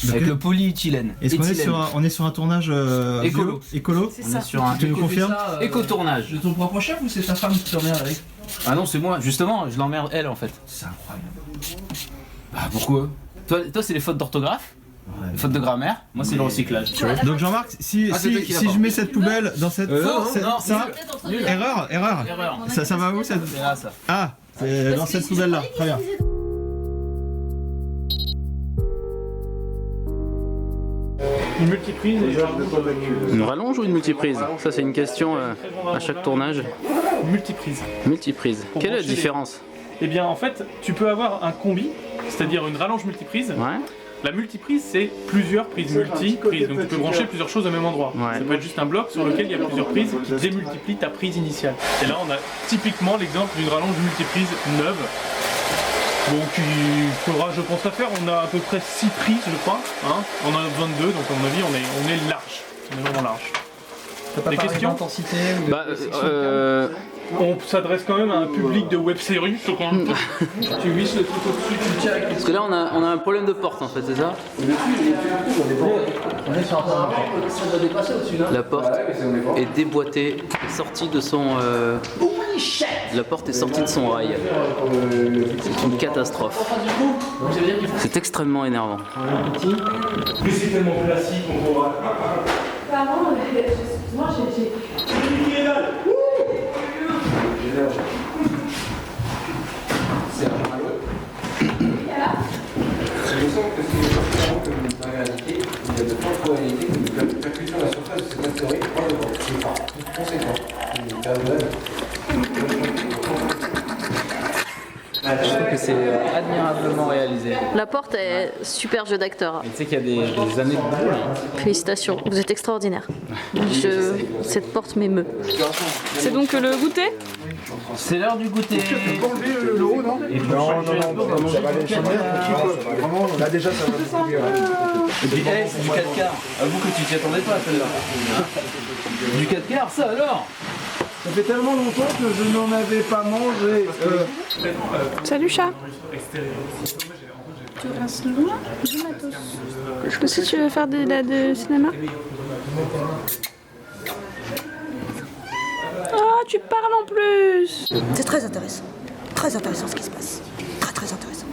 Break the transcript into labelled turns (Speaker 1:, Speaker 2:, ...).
Speaker 1: Avec le polyéthylène.
Speaker 2: Est-ce qu'on est sur un tournage écolo?
Speaker 1: On est sur un
Speaker 2: Tu nous confirmes?
Speaker 1: éco-tournage.
Speaker 3: De ton propre chef ou c'est ta femme qui t'emmerde avec?
Speaker 1: Ah non, c'est moi, justement, je l'emmerde elle en fait.
Speaker 3: C'est incroyable.
Speaker 1: Bah pourquoi? Toi c'est les fautes d'orthographe, les fautes de grammaire, moi c'est le recyclage.
Speaker 2: Donc Jean-Marc, si je mets cette poubelle dans cette... Erreur. Ça va où cette...
Speaker 1: C'est là ça.
Speaker 2: Ah, c'est dans cette poubelle-là, très bien.
Speaker 4: Une multiprise et
Speaker 5: Une rallonge ou une multiprise? Ça c'est une question à chaque tournage.
Speaker 4: multiprise.
Speaker 5: Multiprise. Quelle est la différence?
Speaker 4: Eh bien en fait, tu peux avoir un combi, c'est-à-dire une rallonge multiprise.
Speaker 5: Ouais.
Speaker 4: La multiprise c'est plusieurs prises multi-prises, donc tu peux brancher plusieurs choses au même endroit.
Speaker 5: Ouais.
Speaker 4: Ça peut être juste un bloc sur lequel il y a plusieurs prises qui démultiplient ta prise initiale. Et là on a typiquement l'exemple d'une rallonge multiprise neuve. Donc il faudra, je pense, la faire. On a à peu près 6 prises, je crois. Hein, on en a besoin de 2, donc à mon avis, on est large. On est vraiment large. Des questions?
Speaker 3: D'intensité ou de
Speaker 5: Bah,
Speaker 4: On s'adresse quand même à un public de web-série.
Speaker 3: Tu visses le truc au-dessus, tu le tiens avec les...
Speaker 5: parce que là on a un problème de porte en fait, c'est ça?
Speaker 3: On est sur un point de porte. Ça doit dépasser au-dessus là.
Speaker 5: La porte est déboîtée, sortie de son... La porte est sortie de son rail. C'est une catastrophe. C'est extrêmement énervant.
Speaker 4: Mais c'est tellement classique, on voit.
Speaker 6: Pardon, moi j'ai...
Speaker 7: Il me semble que c'est différent que la réalité. Il y a de fortes probabilités que la percussion à la surface de cette astéroïde par le vent. C'est pas conséquent. Une période.
Speaker 1: Je trouve que c'est admirablement réalisé.
Speaker 8: La porte est super jeu d'acteur.
Speaker 1: Et tu sais qu'il y a des années de boule.
Speaker 8: Félicitations, vous êtes extraordinaire. Cette porte m'émeut.
Speaker 6: C'est donc le goûter?
Speaker 1: C'est l'heure du goûter.
Speaker 7: Enlever le haut, non? Non, ça va aller chez vraiment, là déjà ça va beaucoup mieux.
Speaker 1: Et puis c'est du 4 quarts. Avoue que tu t'y attendais pas celle-là. Du 4 quarts, ça alors?
Speaker 7: Ça fait tellement longtemps que je n'en avais pas mangé.
Speaker 6: Salut chat. Tu restes loin du matos. Aussi tu veux faire de cinéma? Oh, tu parles en plus.
Speaker 9: C'est très intéressant. Très intéressant ce qui se passe. Très intéressant.